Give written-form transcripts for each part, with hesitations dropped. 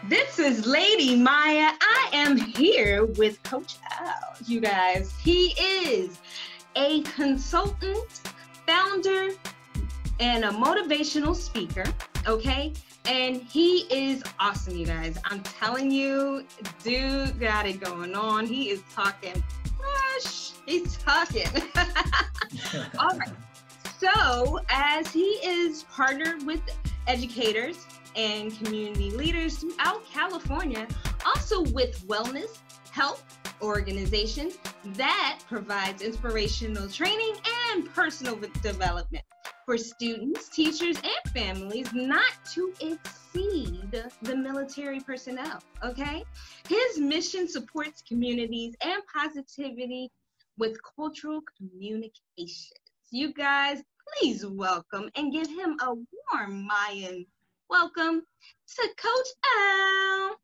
This is Lady Myya. I am here with Coach Al, you guys. He is a consultant, founder, and a motivational speaker, okay? And he is awesome, you guys. I'm telling you, dude got it going on. He is talking fresh. He's talking. All right. So, as he is partnered with educators and community leaders throughout California, also with wellness, health organizations that provides inspirational training and personal development for students, teachers, and families, not to exceed the military personnel, okay? His mission supports communities and positivity with cultural communication. You guys, please welcome and give him a warm Mayan welcome to Coach Al.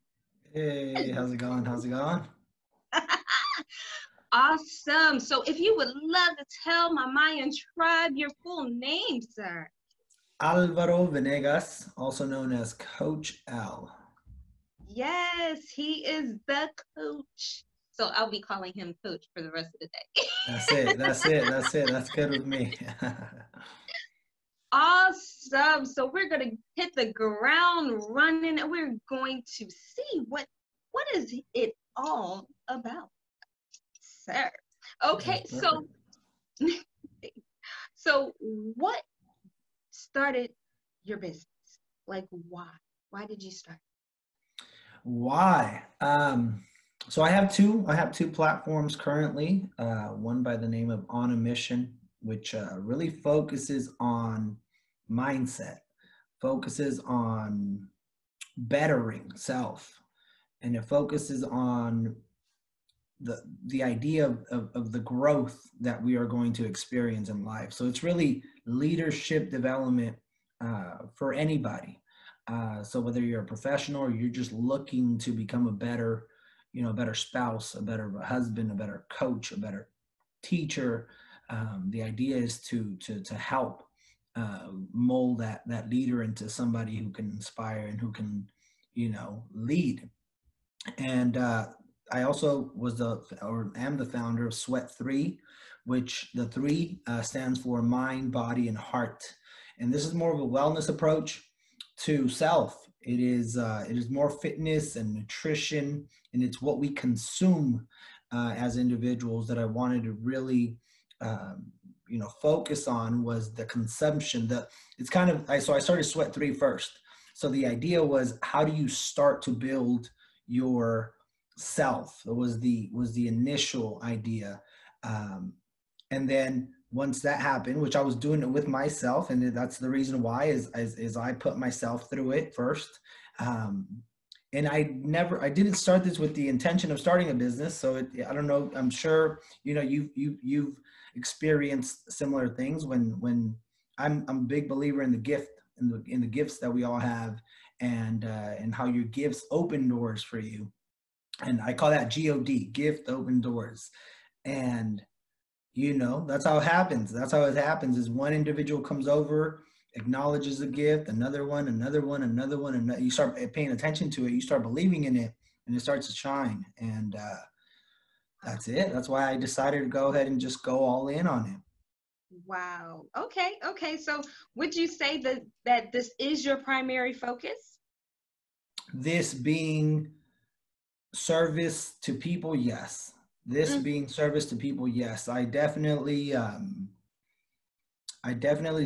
Hey, how's it going? How's it going? Awesome. So if you would love to tell my Mayan tribe your full name, sir. Alvaro Venegas, also known as Coach Al. Yes, he is the coach. So I'll be calling him coach for the rest of the day. That's good with me. Awesome. So we're going to hit the ground running and we're going to see what is it all about, sir. Okay, so what started your business? Like why? Why did you start? Why? So I have two platforms currently. One by the name of On a Mission, which really focuses on mindset, focuses on bettering self, and it focuses on the idea of the growth that we are going to experience in life. So it's really leadership development for anybody. So whether you're a professional or you're just looking to become a better spouse, a better husband, a better coach, a better teacher, the idea is to help mold that leader into somebody who can inspire and who can, lead. And I also am the founder of Sweat 3, which the 3 stands for mind, body, and heart. And this is more of a wellness approach to self. It is more fitness and nutrition, and it's what we consume as individuals that I wanted to really focus on was the consumption. So I started Sweat 3 first. So the idea was, how do you start to build your self? It was the initial idea. And then once that happened, which I was doing it with myself, and that's the reason why is I put myself through it first. And I didn't start this with the intention of starting a business. So I don't know, I'm sure, you've experienced similar things when I'm a big believer in the gift, in the gifts that we all have, and how your gifts open doors for you. And I call that GOD, gift open doors. And that's how it happens. That's how it happens is one individual comes over, acknowledges the gift, another one, and you start paying attention to it, you start believing in it, and it starts to shine. And that's it. That's why I decided to go ahead and just go all in on it. Wow. Okay. So would you say that this is your primary focus? This being service to people, yes. Being service to people, yes. I definitely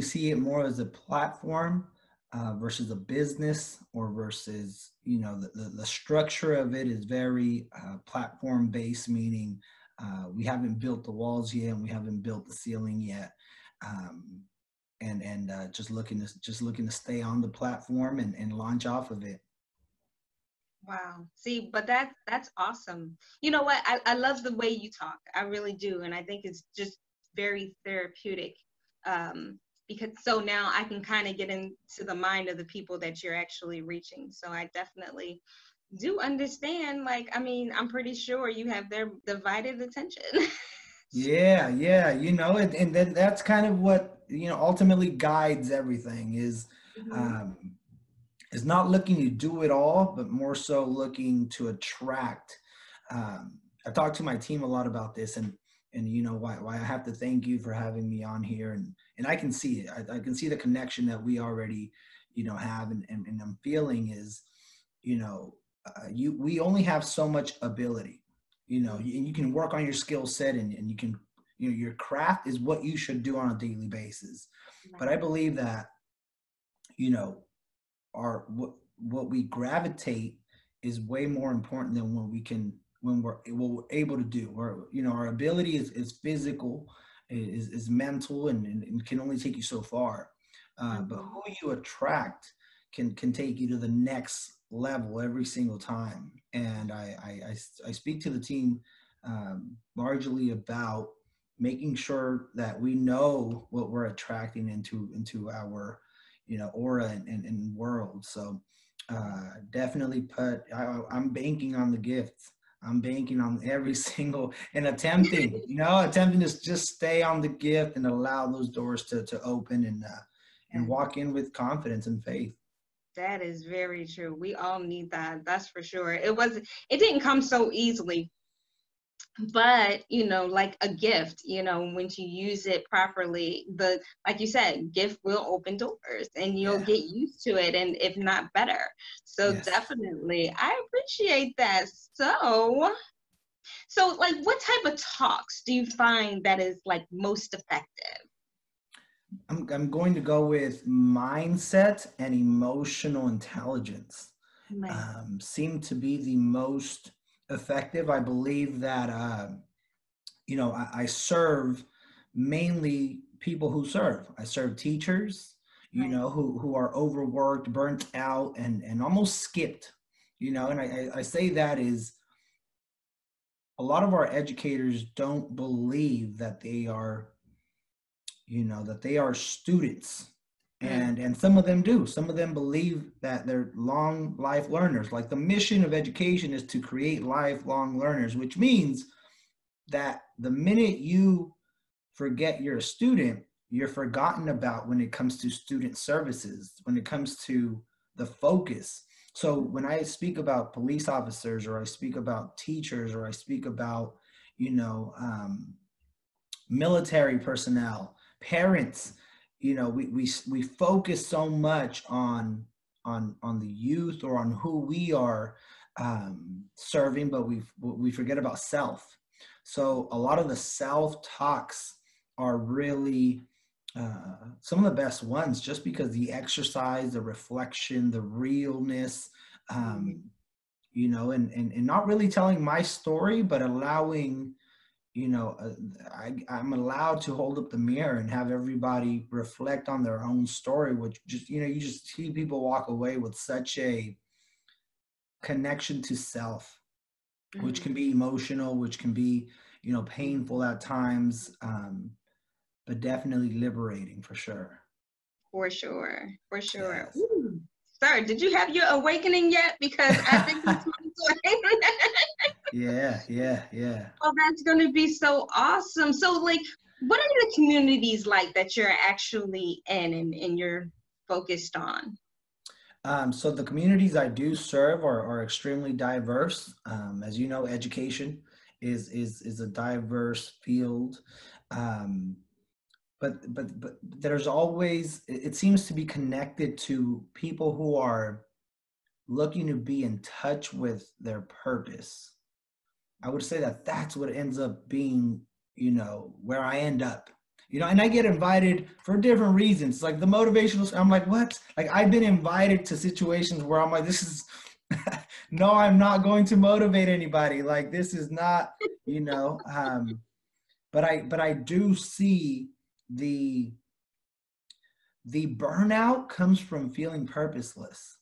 see it more as a platform versus a business, or versus, the structure of it is very platform based, meaning we haven't built the walls yet and we haven't built the ceiling yet. And just looking to stay on the platform and launch off of it. Wow. See, but that's awesome. You know what? I love the way you talk. I really do. And I think it's just very therapeutic. Because so now I can kind of get into the mind of the people that you're actually reaching. So I definitely do understand. I'm pretty sure you have their divided attention. Yeah. And then that's kind of what, ultimately guides everything is, is not looking to do it all, but more so looking to attract. I talk to my team a lot about this, and you know why I have to thank you for having me on here, and I can see it. I can see the connection that we already, you know, have, and I'm feeling is, you know, we only have so much ability, you know, and you can work on your skill set, and you can, you know, your craft is what you should do on a daily basis. But I believe that, you know, what we gravitate is way more important than when we're able to do. Or, you know, our ability is physical, is mental, and can only take you so far. But who you attract can take you to the next level every single time. And I speak to the team largely about making sure that we know what we're attracting into our, you know, aura and world. So definitely I'm banking on the gifts. I'm banking on every single, and attempting to just stay on the gift and allow those doors to open, and walk in with confidence and faith. That is very true. We all need that. That's for sure. It didn't come so easily, but you know, like a gift, you know, when you use it properly, like you said, gift will open doors and you'll Yeah. get used to it, and if not better. So Yes. definitely I appreciate that. So like, what type of talks do you find that is like most effective? I'm going to go with mindset and emotional intelligence. Right. Seem to be the most effective. I believe that, you know, I serve mainly people who serve. I serve teachers, you Right. know, who are overworked, burnt out, and almost skipped, you know, and I say that is a lot of our educators don't believe that they are, you know, that they are students. Mm. And some of them do. Some of them believe that they're long life learners. Like, the mission of education is to create lifelong learners, which means that the minute you forget you're a student, you're forgotten about when it comes to student services, when it comes to the focus. So when I speak about police officers, or I speak about teachers, or I speak about, you know, military personnel, parents, you know, we focus so much on the youth, or on who we are serving, but we forget about self. So a lot of the self talks are really some of the best ones, just because the exercise, the reflection, the realness, um, you know, and not really telling my story, but allowing, you know, I'm allowed to hold up the mirror and have everybody reflect on their own story, which just, you know, you just see people walk away with such a connection to self, which can be emotional, which can be, you know, painful at times, but definitely liberating for sure. For sure, for sure. Yes. Ooh. Sir, did you have your awakening yet? Because I think it's my time. Yeah, yeah, yeah. Oh, that's going to be so awesome. So, like, what are the communities like that you're actually in and you're focused on? So the communities I do serve are extremely diverse. As you know, education is a diverse field. Um, but there's always, it seems to be connected to people who are looking to be in touch with their purpose. I would say that that's what ends up being, you know, where I end up, you know, and I get invited for different reasons. Like the motivational, I'm like, what? Like, I've been invited to situations where I'm like, this is, no, I'm not going to motivate anybody. Like, this is not, you know, but I do see the burnout comes from feeling purposeless.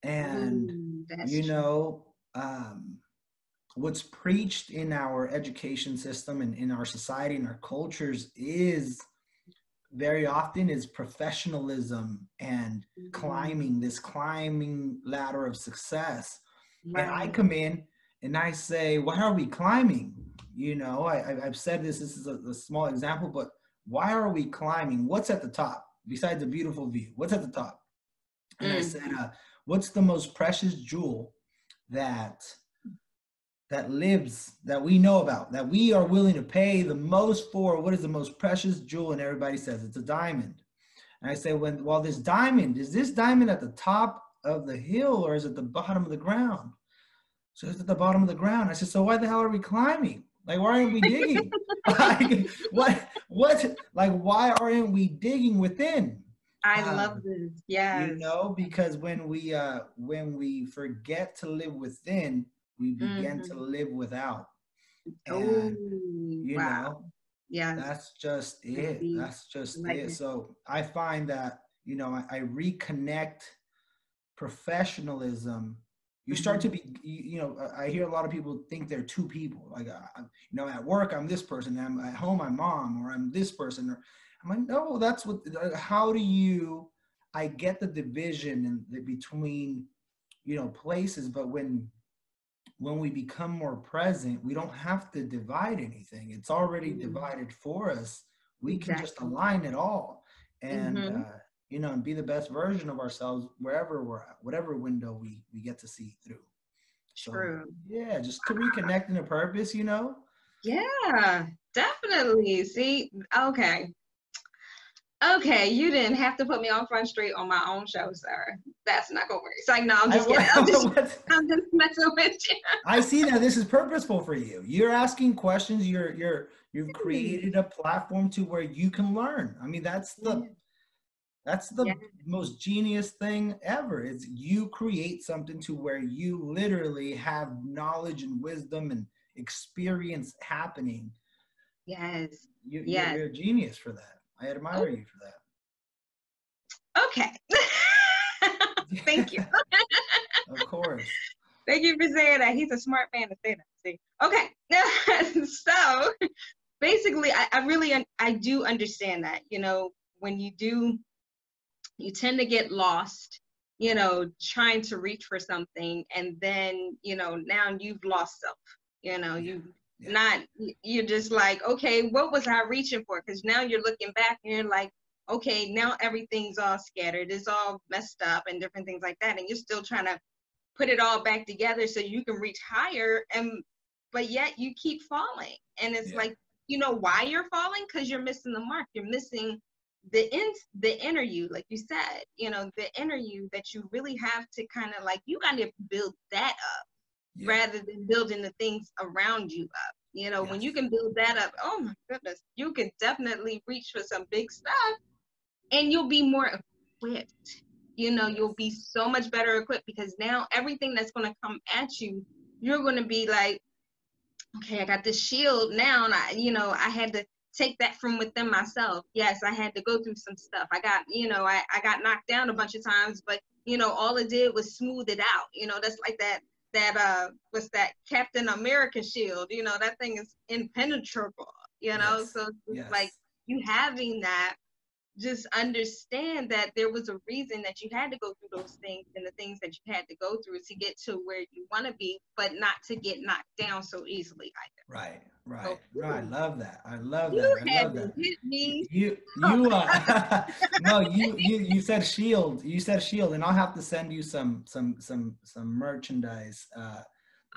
And, Ooh, that's you true. know, what's preached in our education system and in our society and our cultures is very often is professionalism and Mm, climbing this climbing ladder of success. And I right. come in and I say, why are we climbing? You know, I've said this is a small example, but why are we climbing? What's at the top besides a beautiful view? What's at the top? And I Mm, said, what's the most precious jewel that lives, that we know about, that we are willing to pay the most for? What is the most precious jewel? And everybody says it's a diamond. And I say, well, this diamond, is this diamond at the top of the hill or is it the bottom of the ground? So it's at the bottom of the ground. I said, so why the hell are we climbing? Like, why aren't we digging? Like, like, why aren't we digging within? I love this. Yes. You know, because when we forget to live within, we begin to live without. And, you know, yes, that's just it. That's just it. So I find that, you know, I reconnect professionalism. You start to be, you know, I hear a lot of people think they're two people. Like, you know, at work, I'm this person. I'm at home, I'm mom, or I'm this person. Or I'm like, no, that's what, how do you, I get the division in between, you know, places, but when we become more present, we don't have to divide anything. It's already divided for us. We can just align it all. And, you know, and be the best version of ourselves wherever we're at, whatever window we get to see through. So, true. Yeah, just to reconnect in a purpose, you know? Yeah, definitely. See, okay. Okay, you didn't have to put me on Front Street on my own show, sir. That's not gonna work. It's like, no, I'm just kidding. I'm just messing with you. I see that this is purposeful for you. You're asking questions. You've created a platform to where you can learn. I mean, that's the most genius thing ever. Is you create something to where you literally have knowledge and wisdom and experience happening. Yes. You're a genius for that. I admire you for that. Okay. Thank you. Of course. Thank you for saying that. He's a smart man to say that. See? Okay. So basically, I do understand that, you know, when you tend to get lost, you know, trying to reach for something, and then, you know, now you've lost self, you know, you're just like, okay, what was I reaching for? Because now you're looking back and you're like, okay, now everything's all scattered, it's all messed up and different things like that, and you're still trying to put it all back together so you can reach higher, but yet you keep falling. And it's like, you know why you're falling? Because you're missing the mark. You're missing the inner you, like you said, you know, the inner you that you really have to kind of like, you got to build that up rather than building the things around you up. You know, when you can build that up, oh my goodness, you can definitely reach for some big stuff, and you'll be more equipped. You know, you'll be so much better equipped, because now everything that's going to come at you, you're going to be like, okay, I got this shield now, and I had to take that from within myself. Yes, I had to go through some stuff. I got, you know, I got knocked down a bunch of times, but, you know, all it did was smooth it out. You know, that's like that was that Captain America shield. You know, that thing is impenetrable, you know? So it's like, you having that, just understand that there was a reason that you had to go through those things, and the things that you had to go through to get to where you want to be, but not to get knocked down so easily either. Right. No, I love that. I love you that. had to hit me. No, you said shield. You said shield, and I'll have to send you some merchandise.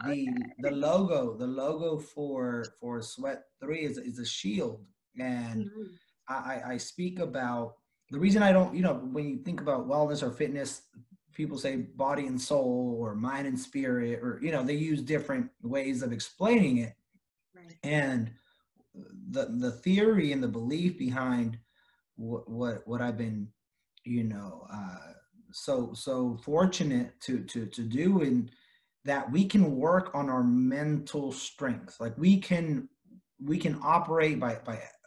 The logo for Sweat 3 is a shield, and I speak about the reason I don't, you know, when you think about wellness or fitness, people say body and soul or mind and spirit, or, you know, they use different ways of explaining it. Right. And the theory and the belief behind what I've been, you know, so fortunate to do, in that we can work on our mental strength. Like we can operate by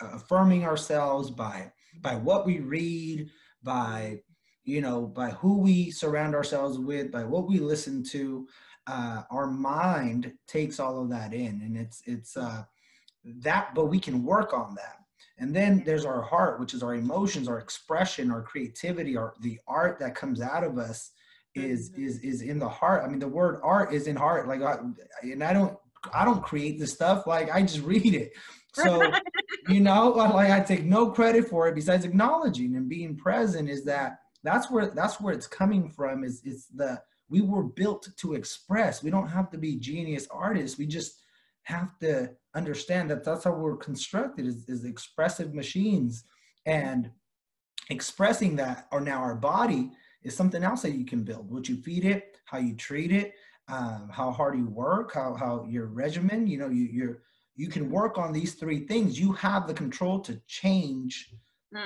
affirming ourselves, by what we read, by, you know, by who we surround ourselves with, by what we listen to. Our mind takes all of that in, and it's that, but we can work on that. And then there's our heart, which is our emotions, our expression, our creativity, the art that comes out of us is in the heart. I mean, the word art is in heart. Like, I don't create this stuff. Like, I just read it. So, you know, like, I take no credit for it besides acknowledging and being present, is that that's where it's coming from. Is it's the we were built to express. We don't have to be genius artists. We just have to understand that that's how we're constructed, is expressive machines. And expressing that, or now our body is something else that you can build. What you feed it, how you treat it, how hard you work, how your regimen, you can work on these three things. You have the control to change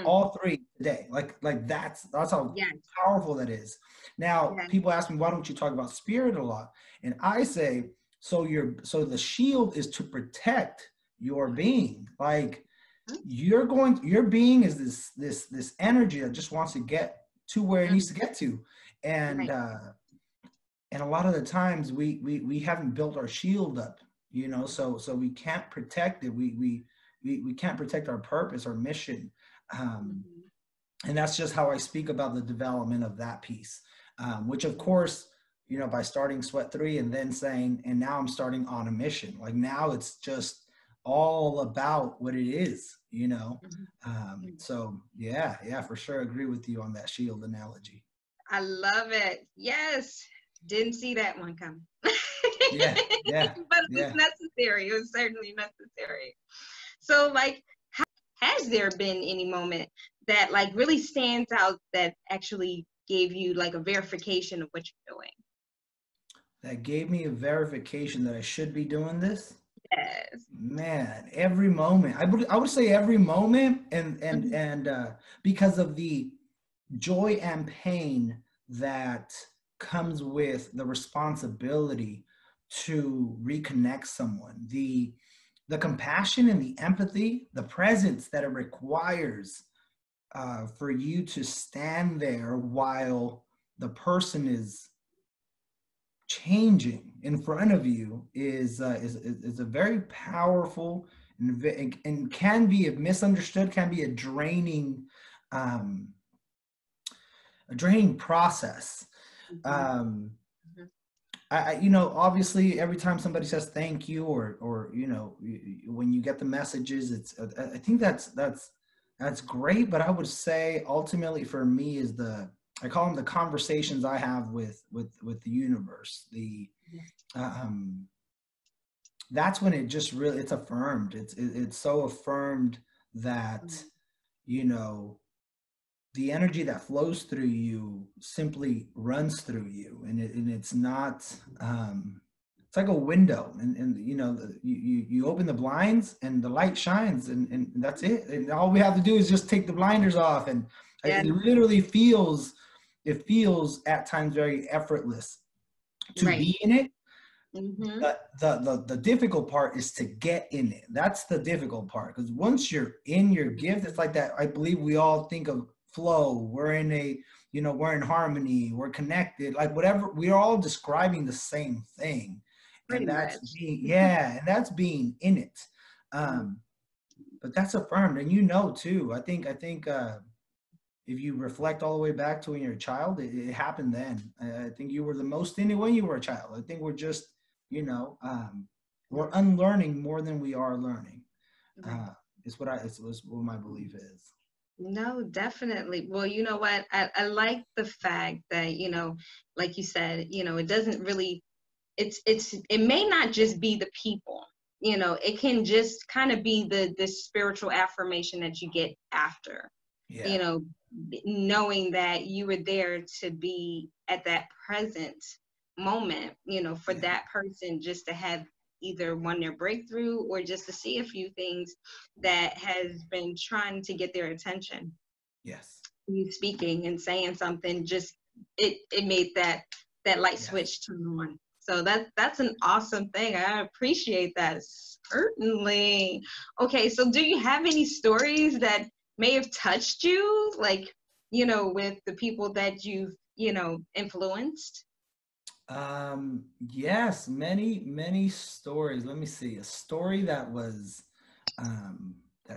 all three today. Like that's how Yes. powerful that is. Now, Yes. people ask me, why don't you talk about spirit a lot? And I say, so the shield is to protect your being. Like, your being is this energy that just wants to get to where it needs to get to. And Right. and a lot of the times we haven't built our shield up, so we can't protect it. We can't protect our purpose, our mission. um, Mhm. and that's just how I speak about the development of that piece, which of course, by starting Sweat 3 and then saying, and now I'm starting On a Mission. Like, now it's just all about what it is. Mhm. So yeah, for sure agree with you on that shield analogy. I love it. Yes. Didn't see that one coming. But Yeah, yeah, it was yeah. necessary. It was certainly necessary. So, like, has there been any moment that like really stands out that actually gave you like a verification of what you're doing? That gave me a verification that I should be doing this. Yes. Man, every moment. I would say every moment, and because of the joy and pain that comes with the responsibility to reconnect someone, the compassion and the empathy, the presence that it requires, for you to stand there while the person is changing in front of you, is a very powerful, and can be, if misunderstood, can be um, a draining process. Mhm. Um, Mhm. obviously, every time somebody says thank you, or when you get the messages, I think that's great. But I would say ultimately for me is I call them the conversations I have with the universe. Um, that's when it just really, it's affirmed. It's so affirmed that, Mhm. you know the energy that flows through you simply runs through you, and it's not, it's like a window, and you open the blinds and the light shines, and that's it, and all we have to do is just take the blinders off, and Yeah. it literally feels at times very effortless to Right. be in it. Mm-hmm. The difficult part is to get in it. That's the difficult part, because once you're in your gift, it's like that. I believe we all think of flow. We're in harmony, we're connected, like whatever, we're all describing the same thing. Pretty And that's much. being in it. Mhm. um but that's affirmed, and too. I think if you reflect all the way back to when you're a child, it happened then. I think you were the most in it when you were a child. I think we're just, you know, um, we're unlearning more than we are learning. Right. Uh, is what my belief is. No, definitely. Well, you know what? I like the fact that, like you said, it doesn't really, it may not just be the people, it can just kind of be the spiritual affirmation that you get after, you Yeah. know, knowing that you were there to be at that present moment, for Yeah. that person just to have either won their breakthrough or just to see a few things that has been trying to get their attention. Yes. You speaking and saying something, just it made that light Yes. switch turn on. So that's an awesome thing. I appreciate that, certainly. Okay, so do you have any stories that may have touched you, like, with the people that you've influenced? Yes, many stories. Let me see. A story that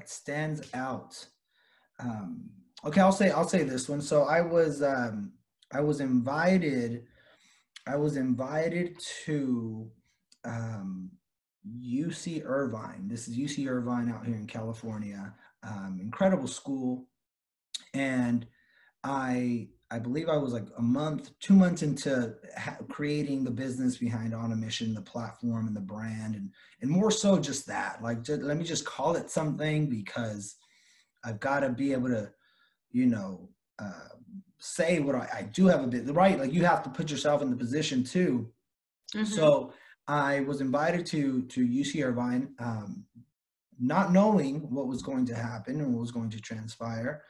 stands out. Um, okay, I'll say this one. So I was invited I was invited to, um, UC Irvine. This is UC Irvine out here in California. Incredible school, and I I believe I was like a month, 2 months into creating the business behind On a Mission, the platform and the brand, and more so just that. Like, let me just call it something, because I've got to be able to, you know, say what I do have a bit, right? Like, you have to put yourself in the position too. So I was invited to UC Irvine, not knowing what was going to happen and what was going to transpire.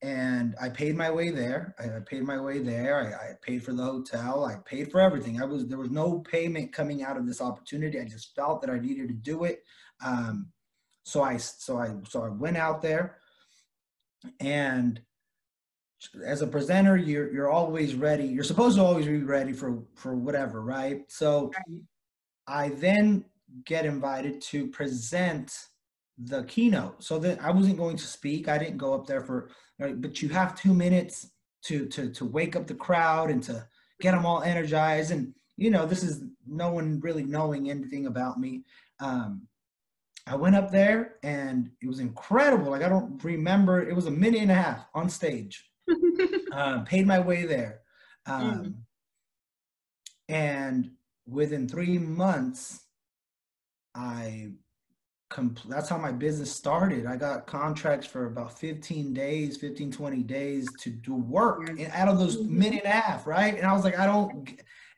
And I paid my way there. I paid my way there. I paid for the hotel. I paid for everything. There was no payment coming out of this opportunity. I just felt that I needed to do it. So I went out there, and as a presenter, you're always ready. You're supposed to always be ready for whatever, right? So I then get invited to present the keynote. So that I wasn't going to speak. I didn't go up there for, right, but you have 2 minutes to wake up the crowd and to get them all energized. And, you know, this is no one really knowing anything about me. I went up there and it was incredible. Like, I don't remember, it was a minute and a half on stage. Paid my way there. And within 3 months, that's how my business started. I got contracts for about 15 days, 15, 20 days to do work out of those minute and a half, right? And I was like,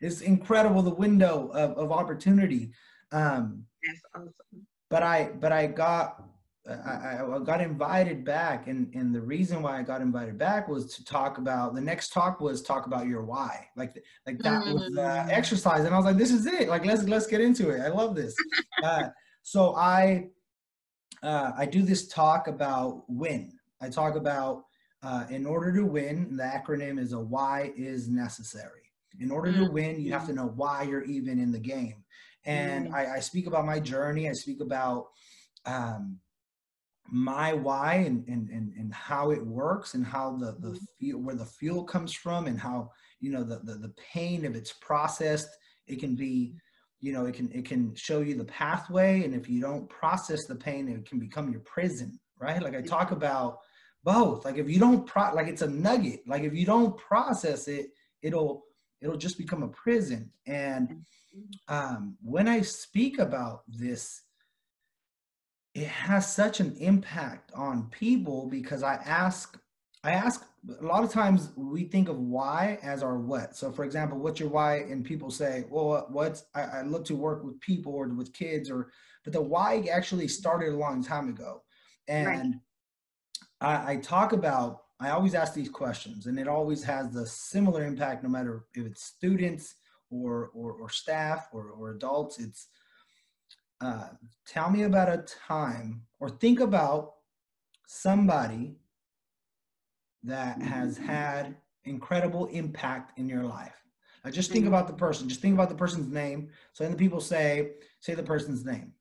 it's incredible, the window of opportunity. That's awesome. But I got invited back, and the reason why I got invited back was to talk about, the next talk was talk about your why. Like that was the exercise, and I was like, this is it. Like, let's get into it. I love this. So I do this talk about win. I talk about in order to win, the acronym is a why is necessary. In order to win, you have to know why you're even in the game. And I speak about my journey. I speak about my why and how it works, and how the fuel, where the fuel comes from, and how, you know, the pain, if it's processed, it can be, you know, it can show you the pathway. And if you don't process the pain, it can become your prison, right? Like, I talk about both. Like, if you don't like, it's a nugget. Like, if you don't process it, it'll just become a prison. And when I speak about this, it has such an impact on people, because I ask a lot of times we think of why as our what. So, for example, what's your why? And people say, well, I look to work with people or with kids, but the why actually started a long time ago. And I talk about, I always ask these questions, and it always has the similar impact, no matter if it's students or staff or adults. It's, tell me about a time, or think about somebody that has had incredible impact in your life. Just think about the person. Just think about the person's name. So then the people say the person's name,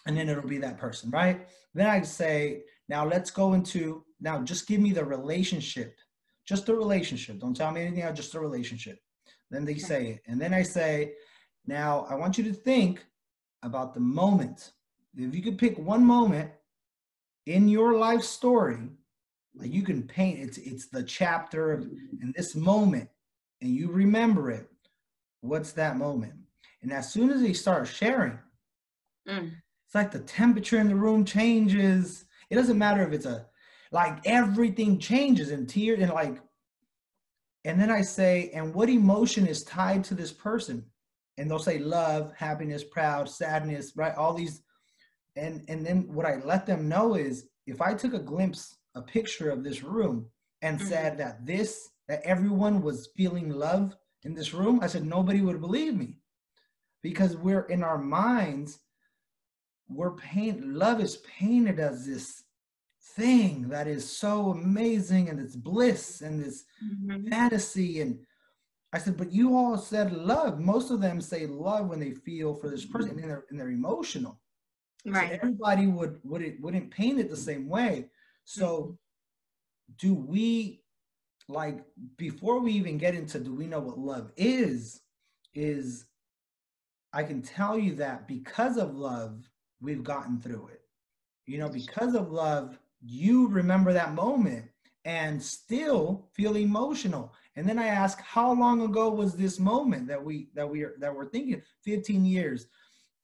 and then it'll be that person, right? Then I say, now let's go into, now just give me the relationship, just the relationship. Don't tell me anything else, just the relationship. Then they say it. And then I say, now I want you to think about the moment. If you could pick one moment in your life story, like, you can paint, it's the chapter in this moment, and you remember it. What's that moment? And as soon as they start sharing, it's like the temperature in the room changes. It doesn't matter if it's like, everything changes, and tears, and like, and then I say, and what emotion is tied to this person? And they'll say love, happiness, proud, sadness, right? All these. And then what I let them know is, if I took a picture of this room and said that everyone was feeling love in this room, I said, nobody would believe me, because we're in our minds, love is painted as this thing that is so amazing, and it's bliss and this fantasy. And I said, but you all said love. Most of them say love when they feel for this person, and they're emotional. Right. So everybody wouldn't paint it the same way. So do we, like, before we even get into, do we know what love is I can tell you that because of love, we've gotten through it. You know, because of love, you remember that moment, and still feel emotional. And then I ask, how long ago was this moment that we're thinking? 15 years,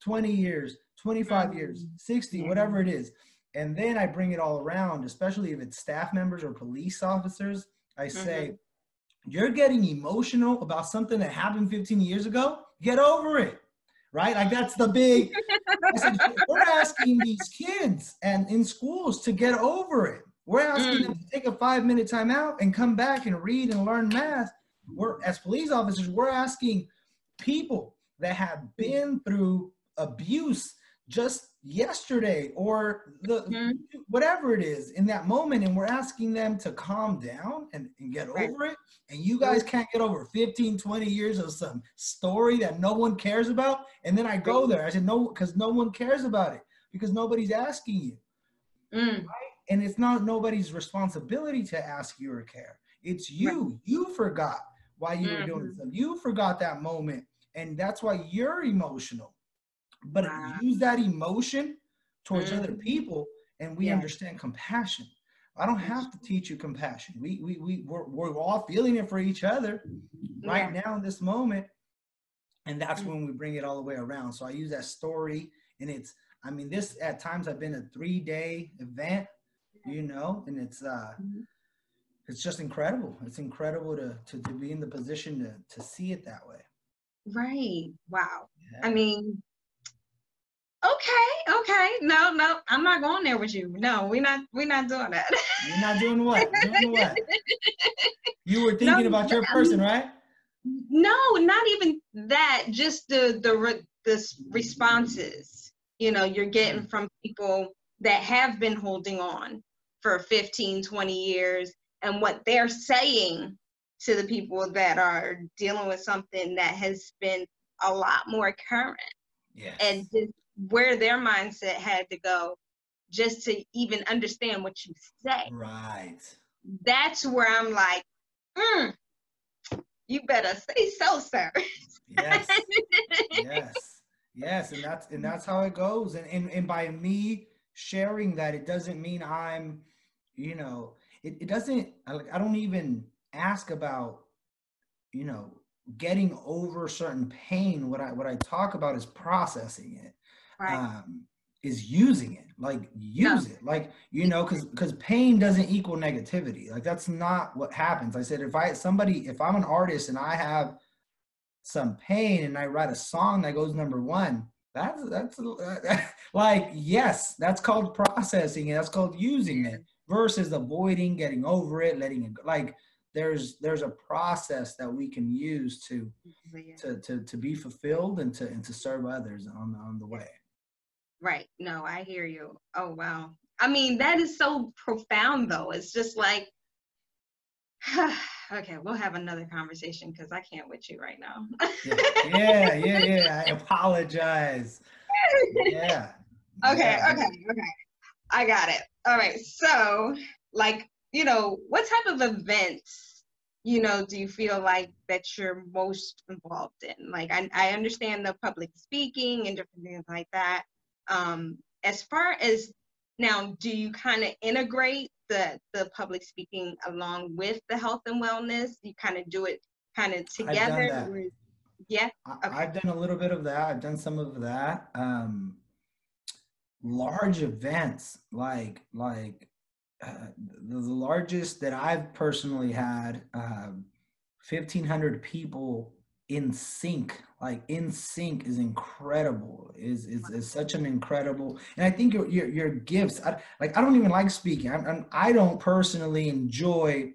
20 years, 25 years, 60, whatever it is. And then I bring it all around, especially if it's staff members or police officers. I say, you're getting emotional about something that happened 15 years ago. Get over it, right? Like that's the big, I said, we're asking these kids and in schools to get over it. We're asking them to take a 5-minute time out and come back and read and learn math. We're, as police officers, we're asking people that have been through abuse just yesterday or whatever it is in that moment, and we're asking them to calm down and get over it. And you guys can't get over 15, 20 years of some story that no one cares about. And then I go there, I said, no, because no one cares about it, because nobody's asking you. Right? And it's not nobody's responsibility to ask you or care. It's you. You forgot why you were doing something. You forgot that moment, and that's why you're emotional. But use that emotion towards other people, and we understand compassion. I don't have to teach you compassion. We're all feeling it for each other right now in this moment, and that's when we bring it all the way around. So I use that story, and it's, I mean, this at times I've been a 3-day event, you know, and it's just incredible. It's incredible to be in the position to see it that way. Right. Wow. Yeah. I mean, okay. No, I'm not going there with you. No, we're not doing that. You're not doing what? Doing what? You were thinking about your person, right? No, not even that. Just the responses, you know, you're getting from people that have been holding on for 15, 20 years, and what they're saying to the people that are dealing with something that has been a lot more current. Yes. And just where their mindset had to go just to even understand what you say. Right. That's where I'm like, you better say so, sir. Yes. Yes. And that's how it goes. And by me sharing that, it doesn't mean I'm, you know, it doesn't, I don't even ask about, you know, getting over certain pain. What I talk about is processing it. Right. Is using it, like use it, like, you know, because pain doesn't equal negativity. Like that's not what happens. I said, if I'm an artist and I have some pain and I write a song that goes #1, that's like, yes, that's called processing, and that's called using it, versus avoiding, getting over it, letting it go. Like there's a process that we can use to be fulfilled and to serve others on the way. Right. No, I hear you. Oh, wow. I mean, that is so profound, though. It's just like, okay, we'll have another conversation because I can't with you right now. Yeah. I apologize. Yeah. Okay. I got it. All right. So, like, you know, what type of events, you know, do you feel like that you're most involved in? Like, I understand the public speaking and different things like that. As far as now, do you kind of integrate the public speaking along with the health and wellness? You kind of do it kind of together? I've done that. Yeah. Okay. I've done a little bit of that. I've done some of that. Large events, like the largest that I've personally had, 1,500 people in sync. Like in sync is incredible. Is such an incredible. And I think your gifts. I don't even like speaking. I don't personally enjoy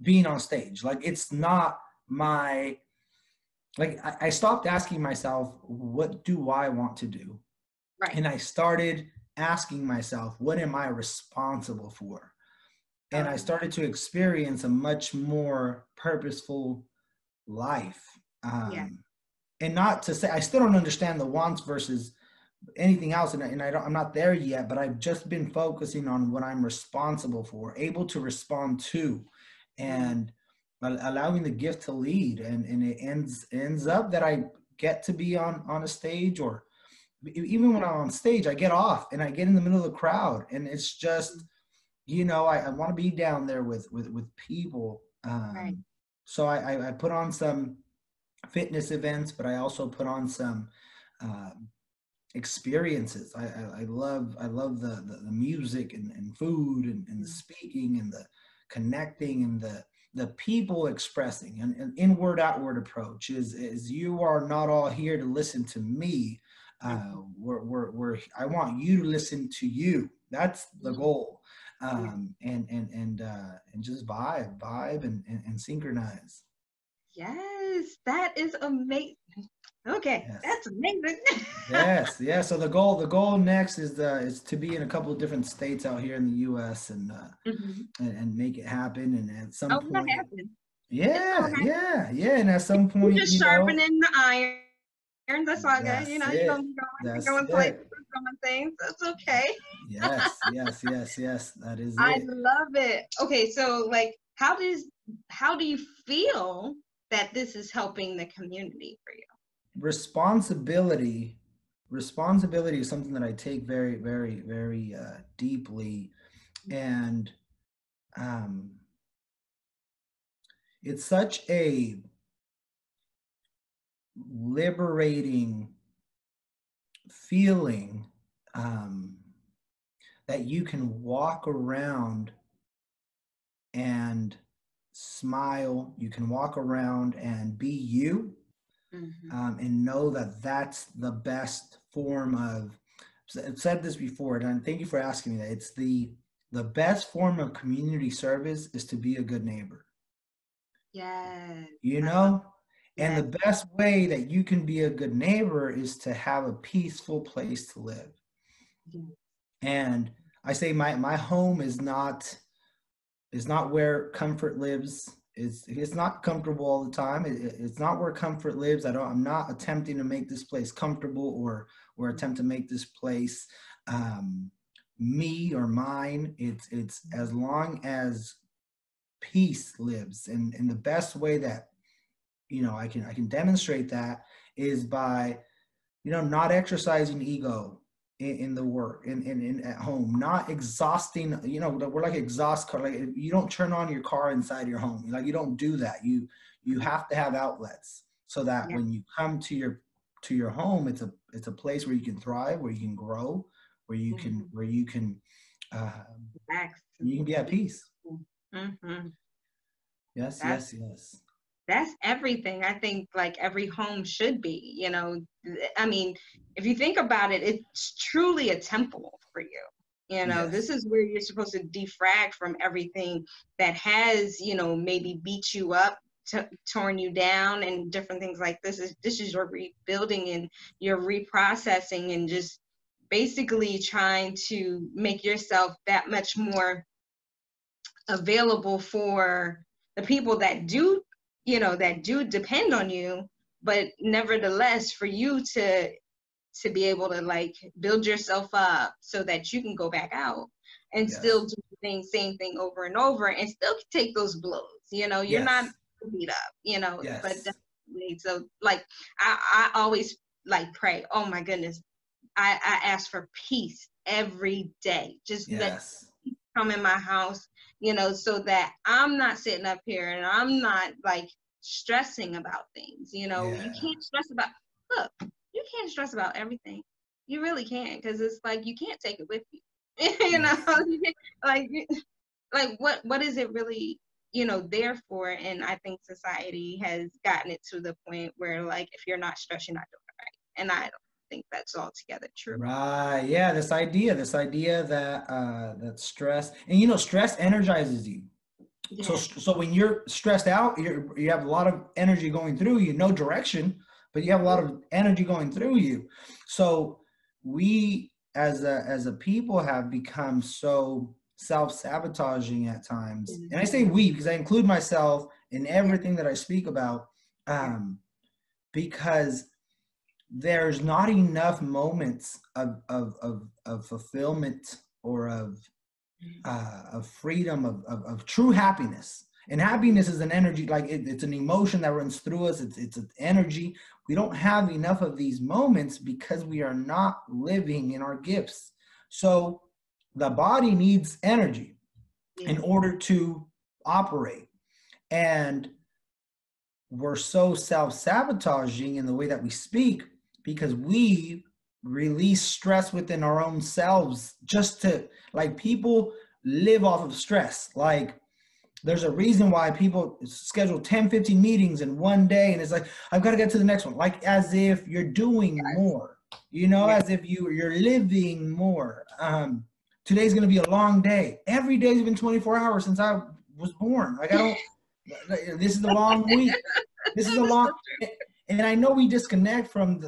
being on stage. Like it's not my. Like I stopped asking myself, what do I want to do? Right. And I started asking myself, what am I responsible for? And I started to experience a much more purposeful life. And not to say, I still don't understand the wants versus anything else. I'm not there yet, but I've just been focusing on what I'm responsible for, able to respond to, and allowing the gift to lead. And it ends up that I get to be on a stage, or even when I'm on stage, I get off and I get in the middle of the crowd, and it's just I want to be down there with people. Right. So I put on some fitness events, but I also put on some experiences. I love the music and food and the speaking and the connecting and the people expressing, and an inward outward approach is you are not all here to listen to me. We're I want you to listen to you. That's the goal. And just vibe and synchronize. Yes, that is amazing. Okay, Yes. that's amazing. Yes, yeah. So the goal next is to be in a couple of different states out here in the U.S. Mhm. And make it happen. And at some Oh, that point, happened. It's gonna yeah, happen. yeah, yeah. And at some You're point, just sharpening the iron. That's all good. that's You're gonna it. be That's going places, it. doing things. That's okay. Yes, yes, yes, yes. That is I it. love it. Okay, so like, how do you feel that this is helping the community for you? Responsibility. Responsibility is something that I take very, very, very deeply, and um, it's such a liberating feeling, um, that you can walk around and smile, you can walk around and be you, Mm-hmm. and know that that's the best form of. I've said this before, and thank you for asking me that. It's the best form of community service is to be a good neighbor. Yes, You I love. know, and the Yes. best way that you can be a good neighbor is to have a peaceful place to live. Yes. And I say my home is not where comfort lives. It's not comfortable all the time. It's not where comfort lives. I'm not attempting to make this place comfortable, or attempt to make this place um, me or mine. It's as long as peace lives, and the best way that I can demonstrate that is by not exercising ego in the work, in at home, not exhausting. We're like exhaust car. Like, you don't turn on your car inside your home. Like, you don't do that. You have to have outlets so that Yeah. when you come to your home, it's a place where you can thrive, where you can grow, where you can Mhm. where you can uh, Relax. you can be at peace. Mm-hmm. Yes, That's yes, yes, that's everything. I think like every home should be, I mean, if you think about it, it's truly a temple for you. This yes, is where you're supposed to defrag from everything that has, maybe beat you up, torn you down, and different things like this is your rebuilding and your reprocessing, and just basically trying to make yourself that much more available for the people that do depend on you, but nevertheless for you to be able to like build yourself up so that you can go back out and still yes, do the same thing over and over and still take those blows. You're not yes, beat up, but yes, definitely. So like I always like pray, oh my goodness, I ask for peace every day. Just let yes, come in my house, so that I'm not sitting up here and I'm not like stressing about things. You yeah, can't stress about, look, you can't stress about everything. You really can't, because it's like you can't take it with you. yes. You can't, like, what is it really, there for? And I think society has gotten it to the point where like if you're not stressed, you're not doing it right. And I don't think that's altogether true. Right. Yeah. This idea that stress, and stress energizes you. So Yes. so when you're stressed out, you have a lot of energy going through you, no direction, but you have a lot of energy going through you. So we as a people have become so self-sabotaging at times. And I say Mhm. we because I include myself in Yeah. everything that I speak about, Yeah. because there's not enough moments of fulfillment, or of freedom, of true happiness. And happiness is an energy, like it's an emotion that runs through us. It's an energy. We don't have enough of these moments because we are not living in our gifts. So the body needs energy. in order to operate. And we're so self-sabotaging in the way that we speak because we release stress within our own selves just to, like, people live off of stress. Like, there's a reason why people schedule 10, 15 meetings in one day, and it's like, I've got to get to the next one. Like, as if you're doing more, as if you're living more. Today's going to be a long day. Every day's been 24 hours since I was born. Like, this is a long week. This is a long, and I know we disconnect from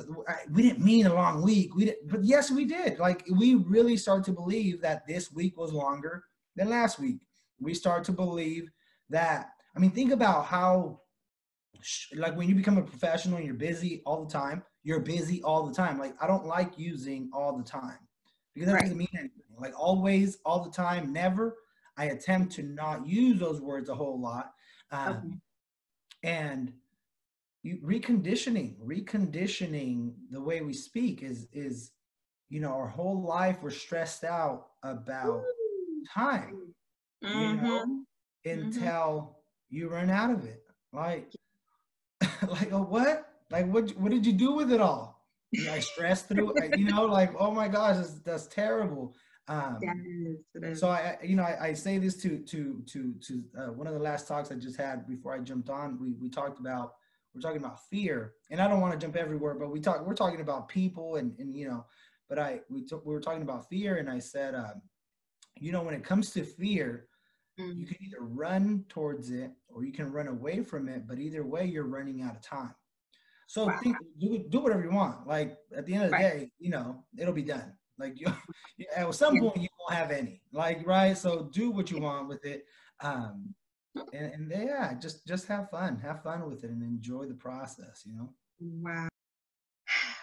we didn't mean a long week. But yes, we did. Like, we really start to believe that this week was longer than last week. We start to believe that, I mean, think about how, like, when you become a professional and you're busy all the time, you're busy all the time. Like, I don't like using all the time because that doesn't mean anything. Like, always, all the time, never. I attempt to not use those words a whole lot. And reconditioning the way we speak is, our whole life we're stressed out about time, until you run out of it. Like, like, what? Like, what did you do with it all? I stressed through it, like, oh my gosh, that's terrible. So I say this to one of the last talks I just had before I jumped on. We're talking about fear, and I don't want to jump everywhere, but we're talking about people and but we were talking about fear, and I said, when it comes to fear, you can either run towards it or you can run away from it, but either way, you're running out of time. So do whatever you want. Like, at the end of the day, it'll be done. Like, at some point you won't have any. Like, right? So do what you want with it, and just have fun with it and enjoy the process. Wow.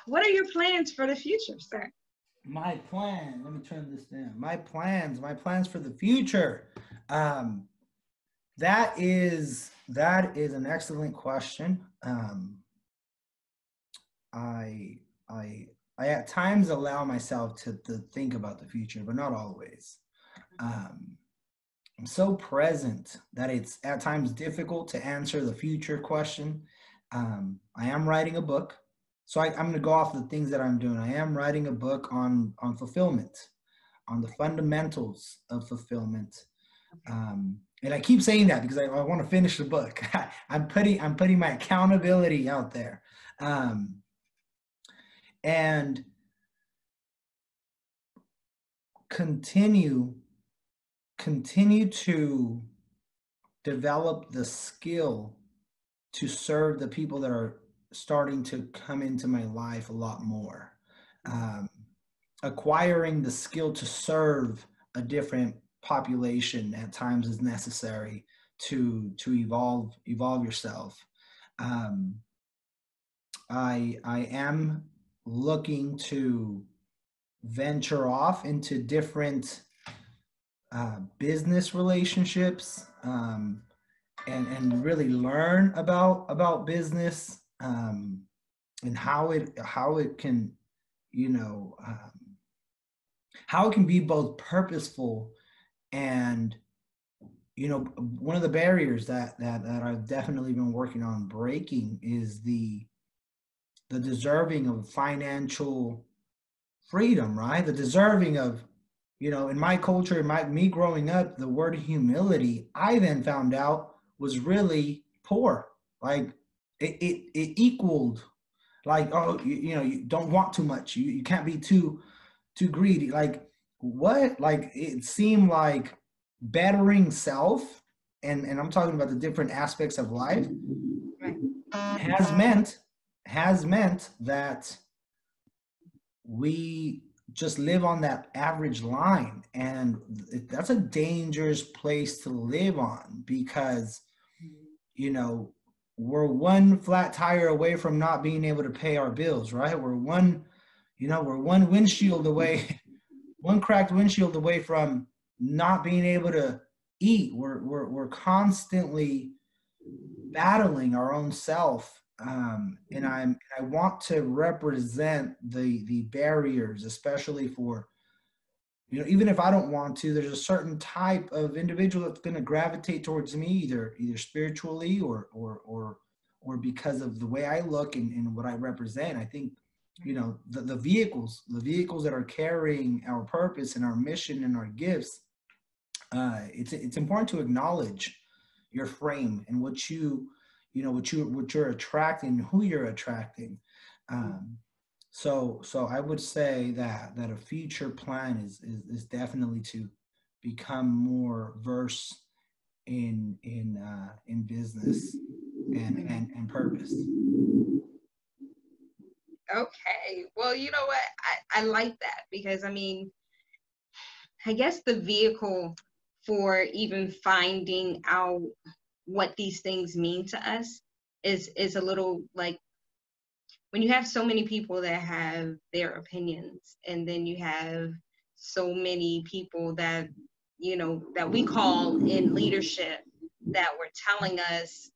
What are your plans for the future, sir? My plan. Let me turn this down. My plans for the future. That is an excellent question. I at times allow myself to think about the future, but not always. I'm so present that it's at times difficult to answer the future question. I am writing a book. So I'm going to go off the things that I'm doing. I am writing a book on fulfillment, on the fundamentals of fulfillment. And I keep saying that because I want to finish the book. I'm putting my accountability out there. And continue to develop the skill to serve the people that are starting to come into my life a lot more. Acquiring the skill to serve a different population at times is necessary to evolve yourself. I am looking to venture off into different business relationships, and really learn about business, and how it can, how it can be both purposeful and, one of the barriers that I've definitely been working on breaking is the deserving of financial freedom, right? The deserving of, in my culture, me growing up, the word humility, I then found out, was really poor. Like, it equaled, like, oh, you don't want too much. You can't be too greedy. Like, what? Like, it seemed like bettering self, and I'm talking about the different aspects of life, has meant that we just live on that average line, and that's a dangerous place to live on, because we're one flat tire away from not being able to pay our bills, right? We're one windshield away, one cracked windshield away from not being able to eat. We're constantly battling our own self. And I want to represent the barriers, especially for You know, even if I don't want to, there's a certain type of individual that's going to gravitate towards me, either spiritually or because of the way I look and what I represent. I think, you know, the vehicles that are carrying our purpose and our mission and our gifts. It's important to acknowledge your frame and what you're attracting, who you're attracting. Um, so I would say that a future plan is definitely to become more versed in business and purpose. Okay. Well, you know what? I like that because I mean, I guess the vehicle for even finding out what these things mean to us is a little like when you have so many people that have their opinions, and then you have so many people that, you know, that we call in leadership that were telling us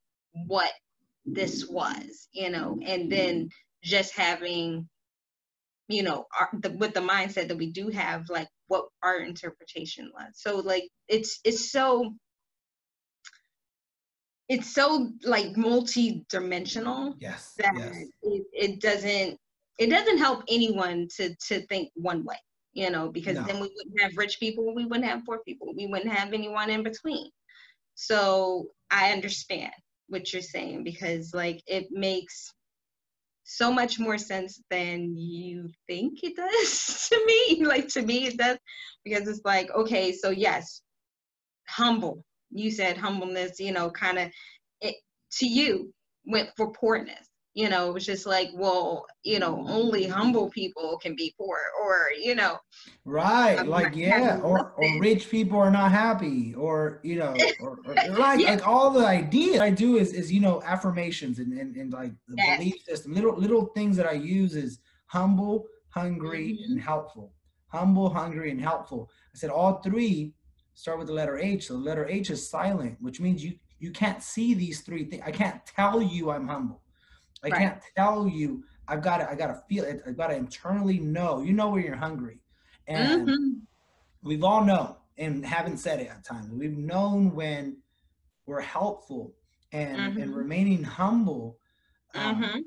what this was, you know, and then just having, you know, with the mindset that we do have, like what our interpretation was. So like it's so like multi-dimensional Yes, that yes. it doesn't help anyone to think one way, you know, because then No. we wouldn't have rich people, we wouldn't have poor people, we wouldn't have anyone in between. So I understand what you're saying, because like it makes so much more sense than you think it does to me. Like to me it does, because it's like, okay, so yes, humble. You said humbleness, you know, kind of it to you went for poorness. You know, it was just like, well, you know, only humble people can be poor, or, you know, Right, not like yeah, having or less rich people are not happy, or you know, or than. like all the ideas I do is you know affirmations and like the Yes. belief system. Little things that I use is humble, hungry, and Mm-hmm. helpful. Humble, hungry, and helpful. I said all three start with the letter H. So the letter H is silent, which means you can't see these three things. I can't tell you I'm humble. I Right. can't tell you. I gotta feel it. I gotta internally know. You know where you're hungry, and Mm-hmm. we've all known and haven't said it at times. We've known when we're helpful and Mm-hmm. remaining humble. Um, Mm-hmm.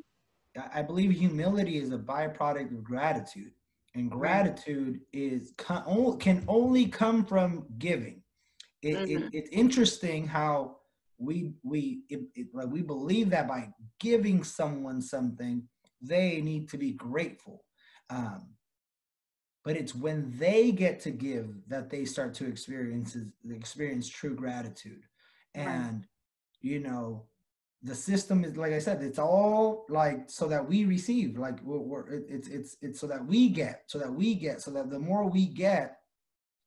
I believe humility is a byproduct of gratitude, and Right. gratitude can only come from giving. Mm-hmm. It's interesting how like we believe that by giving someone something, they need to be grateful. Um, but it's when they get to give that they start to experience true gratitude. Right. And you know, the system is, like I said, it's all like so that we receive, like it's so that the more we get,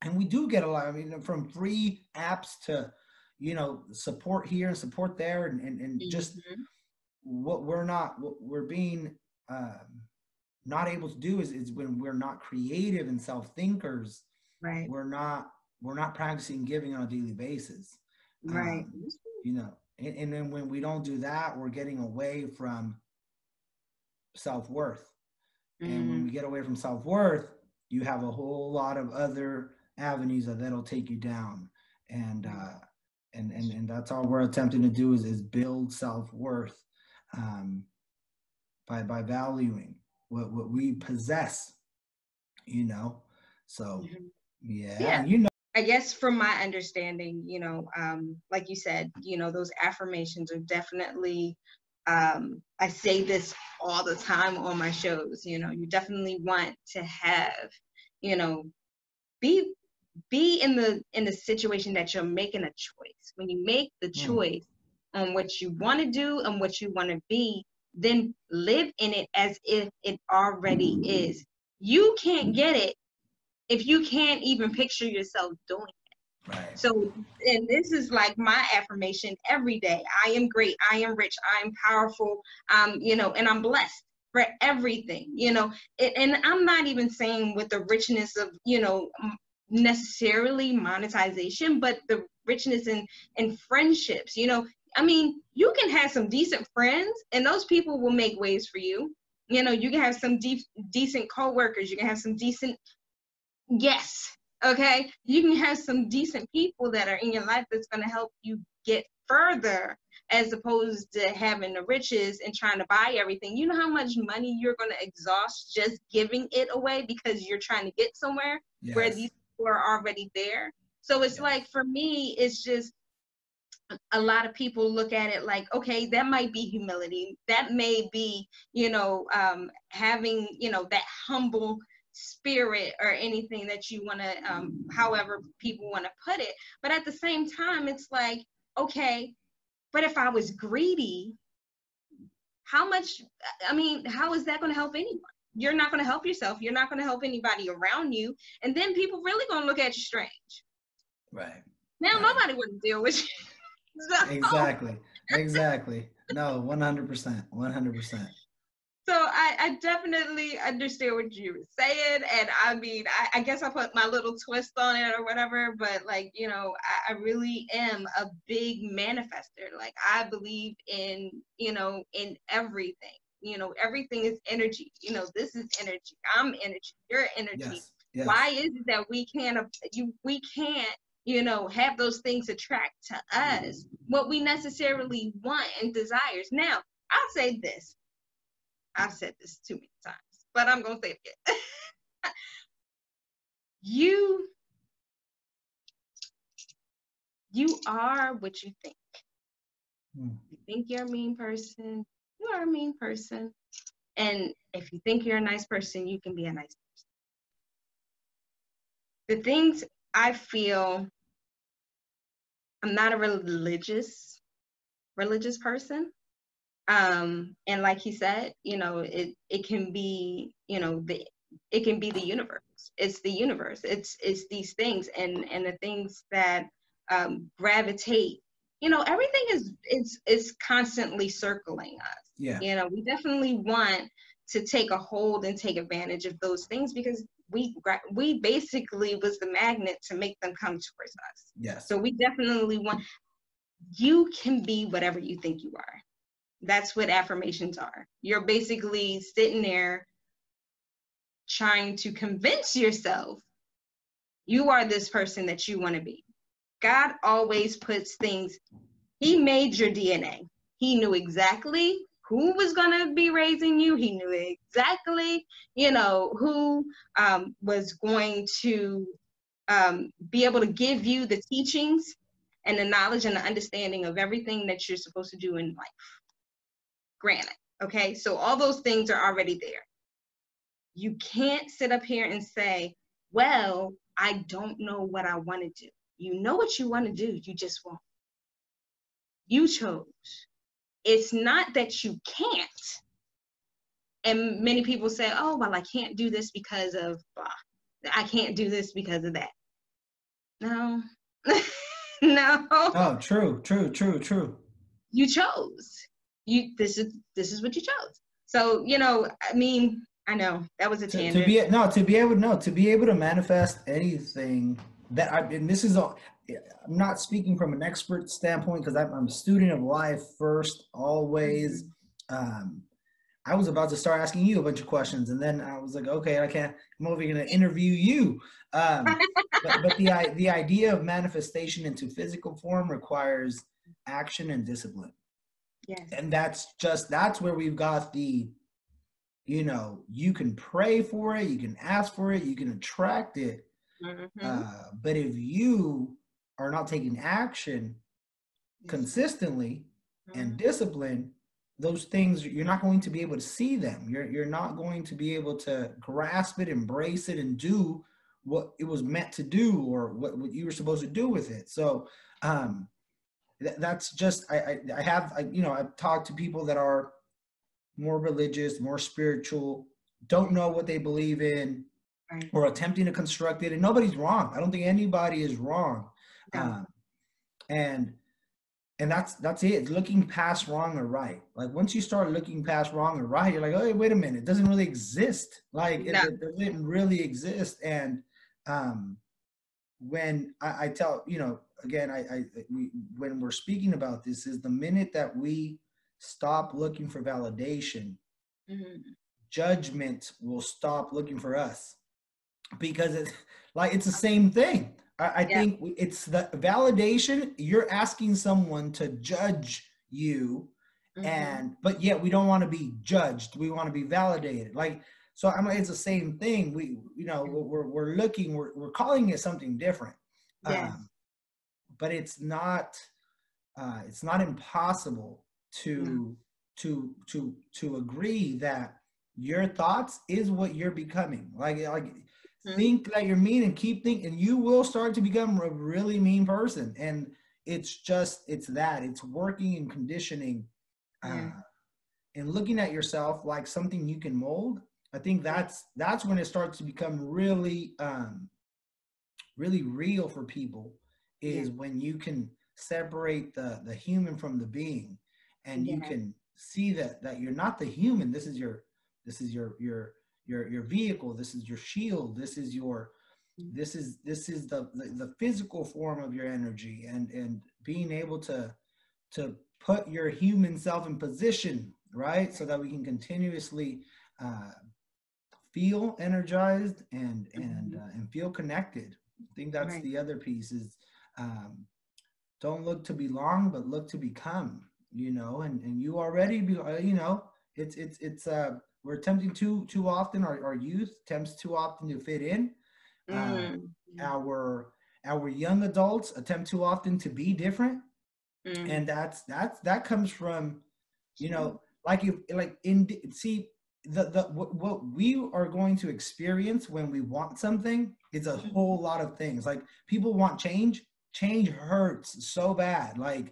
and we do get a lot. I mean, from free apps to, you know, support here and support there, and just Mm-hmm. what we're being not able to do is when we're not creative and self thinkers, Right. we're not practicing giving on a daily basis. Right. Um, you know, and then when we don't do that, we're getting away from self worth. And when Mm-hmm. we get away from self worth, you have a whole lot of other avenues that'll take you down. And and that's all we're attempting to do is build self worth, um, by valuing what we possess. You know, so Mm-hmm. yeah, Yeah. and you know. I guess from my understanding, you know, like you said, you know, those affirmations are definitely, I say this all the time on my shows, you know, you definitely want to have, you know, be in the situation that you're making a choice. When you make the Hmm, choice on what you want to do and what you want to be, then live in it as if it already is. You can't get it if you can't even picture yourself doing it. right. So, and this is like my affirmation every day. I am great. I am rich. I am powerful. You know, and I'm blessed for everything, you know. And I'm not even saying with the richness of, you know, necessarily monetization, but the richness in friendships, you know. I mean, you can have some decent friends and those people will make ways for you. You know, you can have some decent coworkers, you can have some decent, yes, Okay, you can have some decent people that are in your life that's going to help you get further, as opposed to having the riches and trying to buy everything. You know how much money you're going to exhaust just giving it away because you're trying to get somewhere where Yes. these people are already there. So it's Yes. like, for me, it's just, a lot of people look at it like, okay, that might be humility. That may be, having, that humble spirit or anything that you want to, however people want to put it. But at the same time, it's like, okay, but if I was greedy, how much, how is that going to help anyone? You're not going to help yourself. You're not going to help anybody around you. And then people really going to look at you strange. Right. Now, Right. nobody would deal with you. So, Exactly. No, 100%. 100%. so I definitely understand what you were saying. And I guess I put my little twist on it or whatever, but like, I really am a big manifester. Like, I believe in, in everything. Everything is energy. This is energy. I'm energy. You're energy. Yes. Yes. Why is it that we can't, have those things attract to us what we necessarily want and desires? Now, I'll say this. I've said this too many times, but I'm going to say it again. you are what you think. You think you're a mean person, you are a mean person. And if you think you're a nice person, you can be a nice person. The things I feel, I'm not a religious person. And like he said, it can be, it can be the universe. It's the universe. It's these things, and the things that gravitate. Everything is constantly circling us. Yeah. We definitely want to take a hold and take advantage of those things, because we basically was the magnet to make them come towards us. Yes. So we definitely want. You can be whatever you think you are. That's what affirmations are. You're basically sitting there trying to convince yourself you are this person that you want to be. God always puts things, he made your DNA. He knew exactly who was going to be raising you. He knew exactly, who was going to be able to give you the teachings and the knowledge and the understanding of everything that you're supposed to do in life. Granted. Okay, so all those things are already there. You can't sit up here and say, well, I don't know what I want to do. You know what you want to do, you just won't. You chose. It's not that you can't. And many people say, oh, well, I can't do this because of blah. I can't do this because of that. No. No. Oh, true. You chose. This is what you chose. So, I know that was a tangent. To be able to manifest anything and this is all, I'm not speaking from an expert standpoint, because I'm a student of life first, always. I was about to start asking you a bunch of questions, and then I was like, okay, I'm over going to interview you. But the idea of manifestation into physical form requires action and discipline. Yes. And that's where we've got the, you can pray for it, you can ask for it, you can attract it. But if you are not taking action consistently and discipline, those things, you're not going to be able to see them. You're not going to be able to grasp it, embrace it, and do what it was meant to do, or what you were supposed to do with it. So that's just, I've talked to people that are more religious, more spiritual, don't know what they believe in, right, or attempting to construct it. And nobody's wrong. I don't think anybody is wrong. No. And that's it. It's looking past wrong or right. Like, once you start looking past wrong or right, you're like, oh, wait a minute, it doesn't really exist. Like, it doesn't really exist. And when I tell, again, when we're speaking about this, is the minute that we stop looking for validation, judgment will stop looking for us. because it's like it's the same thing. I Yeah. think it's the validation. You're asking someone to judge you, and but yet we don't want to be judged. We want to be validated. Like, so I mean, it's the same thing. We, you know, we're looking, we're calling it something different. Yes. But it's not impossible No. to agree that your thoughts is what you're becoming. Like think that you're mean and keep thinking, and you will start to become a really mean person. And it's working and conditioning, and looking at yourself like something you can mold. I think that's when it starts to become really really real for people, is when you can separate the human from the being, and you can see that you're not the human. This is your vehicle. This is your shield. This is the physical form of your energy, and being able to put your human self in position, right, so that we can continuously feel energized and feel connected. I think that's the other piece is, don't look to belong, but look to become, you know, and you already be, you know, it's we're attempting too often, our youth attempts too often to fit in. Our young adults attempt too often to be different. And that comes from, you know, like what we are going to experience when we want something is a whole lot of things. Like, people want change. Change hurts so bad, like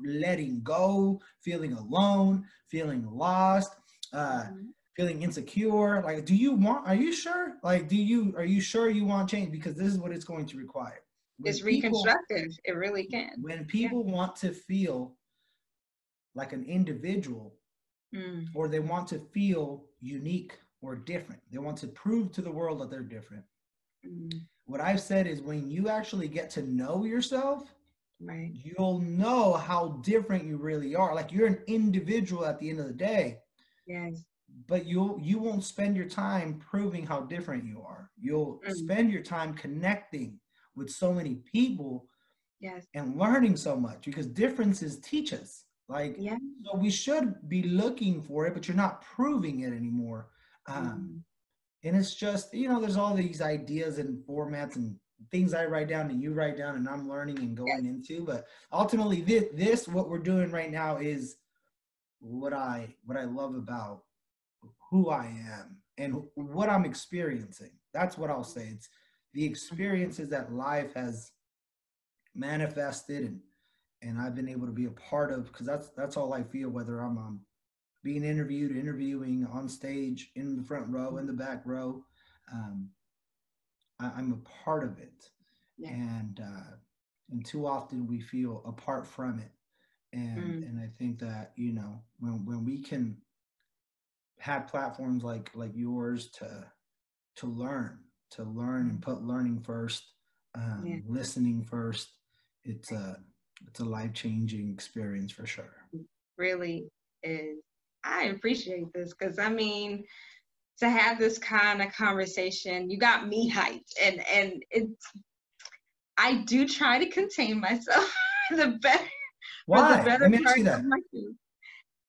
letting go, feeling alone, feeling lost, feeling insecure. Like, are you sure? Like, are you sure you want change? Because this is what it's going to require. It's reconstructive. It really can. When people want to feel like an individual, or they want to feel unique or different, they want to prove to the world that they're different. What I've said is, when you actually get to know yourself, you'll know how different you really are. Like, you're an individual at the end of the day. Yes. But you won't spend your time proving how different you are. You'll spend your time connecting with so many people, and learning so much, because differences teach us. Like, so we should be looking for it, but you're not proving it anymore. And it's just, you know, there's all these ideas and formats and things I write down and you write down and I'm learning and going into, but ultimately this what we're doing right now is what I love about who I am and what I'm experiencing. That's what I'll say. It's the experiences that life has manifested and I've been able to be a part of, because that's all I feel, whether I'm being interviewing on stage, in the front row, in the back row. I'm a part of it. And too often we feel apart from it. And I think that, you know, when we can have platforms like yours to learn and put learning first, listening first, it's a life-changing experience for sure. Really is. I appreciate this, because I mean, to have this kind of conversation, you got me hyped, and it's, I do try to contain myself the better. Why? For the better Let me ask you part that. of my food.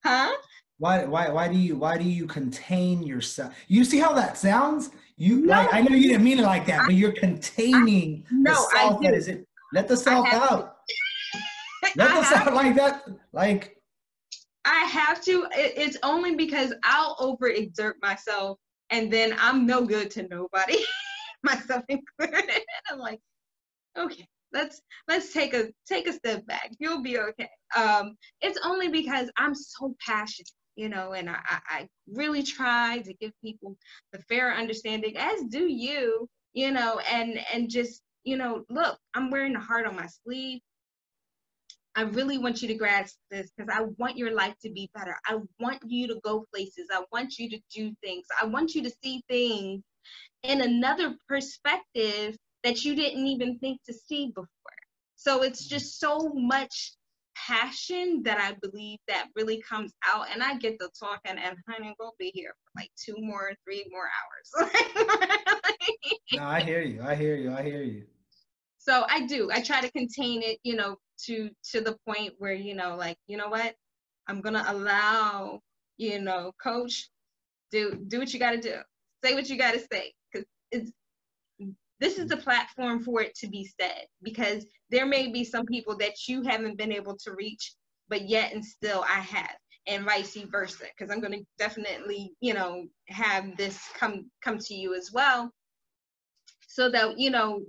Huh? Why do you contain yourself? You see how that sounds? You No, like, I know you didn't mean it like that, but you're containing the self that is it. Let the self out. Let the self like that. Like, I have to. It's only because I'll overexert myself, and then I'm no good to nobody, myself included. I'm like, okay, let's take a step back. You'll be okay. It's only because I'm so passionate, you know, and I really try to give people the fair understanding, as do you, you know, and just, you know, look, I'm wearing the heart on my sleeve. I really want you to grasp this, because I want your life to be better. I want you to go places. I want you to do things. I want you to see things in another perspective that you didn't even think to see before. So it's just so much passion that I believe that really comes out, and I get to talking, and honey, we'll be here for like 3 more hours. No, I hear you. I hear you. I hear you. So I try to contain it, to the point where, like, you know what, I'm gonna allow, coach, do what you gotta do, say what you gotta say, because this is the platform for it to be said, because there may be some people that you haven't been able to reach, but yet and still I have, and vice versa, because I'm going to definitely, have this come to you as well, so that,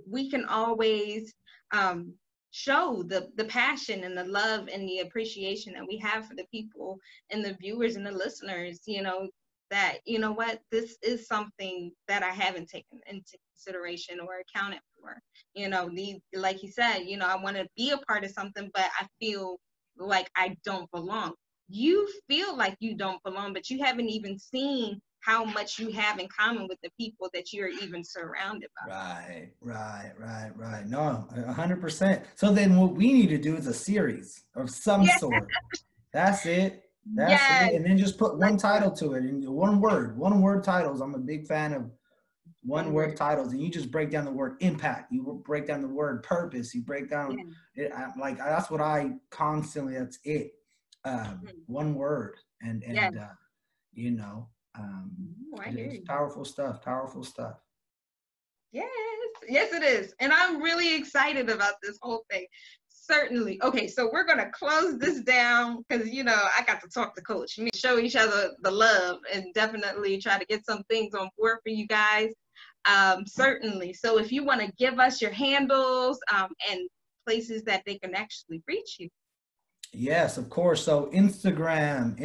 we can always show the passion and the love and the appreciation that we have for the people and the viewers and the listeners, that, what, this is something that I haven't taken into consideration or accounted for. Like he said, I want to be a part of something, but I feel like I don't belong. You feel like you don't belong, but you haven't even seen how much you have in common with the people that you're even surrounded by. Right. No, 100%. So then what we need to do is a series of some sort. That's it. That's it. And then just put one title to it, and one word titles. I'm a big fan of one word titles, and you just break down the word impact. You break down the word purpose. You break down it. Like, that's what I constantly, that's it. One word. And it's powerful stuff. Yes, it is. And I'm really excited about this whole thing. Certainly. Okay, so we're going to close this down, because, I got to talk to Coach. We show each other the love, and definitely try to get some things on board for you guys. Certainly. So if you want to give us your handles and places that they can actually reach you. Yes, of course. So Instagram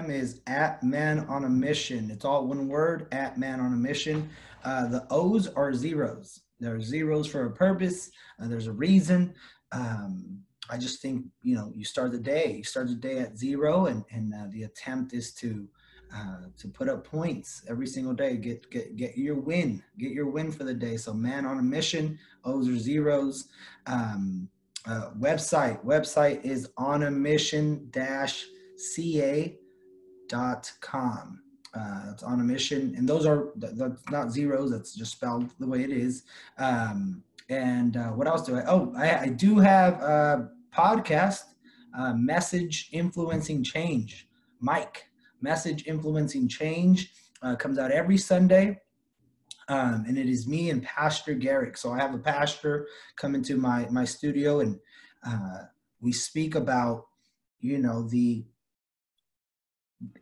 is @ManOnAMission. It's all one word, @ManOnAMission. The O's are zeros. There are zeros for a purpose. There's a reason. I just think, you start the day at 0, and the attempt is to put up points every single day. Get your win. Get your win for the day. So Man on a Mission. O's are zeros. Website is onamission-ca.com. That's on a mission, and that's not zeros. That's just spelled the way it is. And what else do I do have a podcast, Message Influencing Change. Message Influencing Change comes out every Sunday. And it is me and Pastor Garrick. So I have a pastor come into my studio, and we speak about, the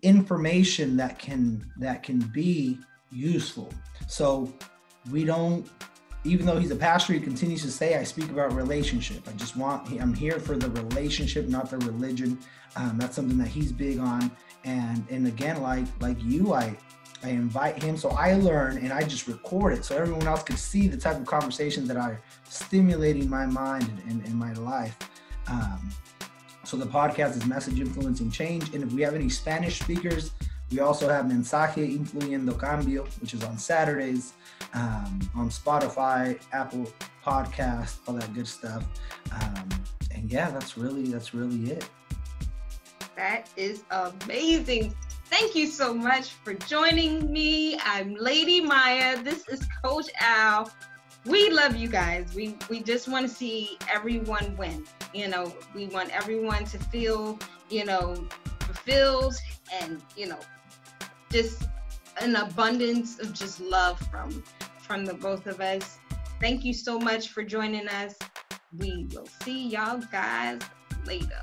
information that can be useful. So we don't, even though he's a pastor, he continues to say, I speak about relationship. I'm here for the relationship, not the religion. That's something that he's big on. And again, like you, I invite him, so I learn, and I just record it so everyone else can see the type of conversations that are stimulating my mind and my life. So the podcast is Message Influencing Change. And if we have any Spanish speakers, we also have Mensaje Influyendo Cambio, which is on Saturdays, on Spotify, Apple Podcast, all that good stuff. And yeah, that's really it. That is amazing. Thank you so much for joining me. I'm Lady Myya. This is Coach Al. We love you guys. We just want to see everyone win. We want everyone to feel, fulfilled, and, just an abundance of just love from the both of us. Thank you so much for joining us. We will see y'all guys later.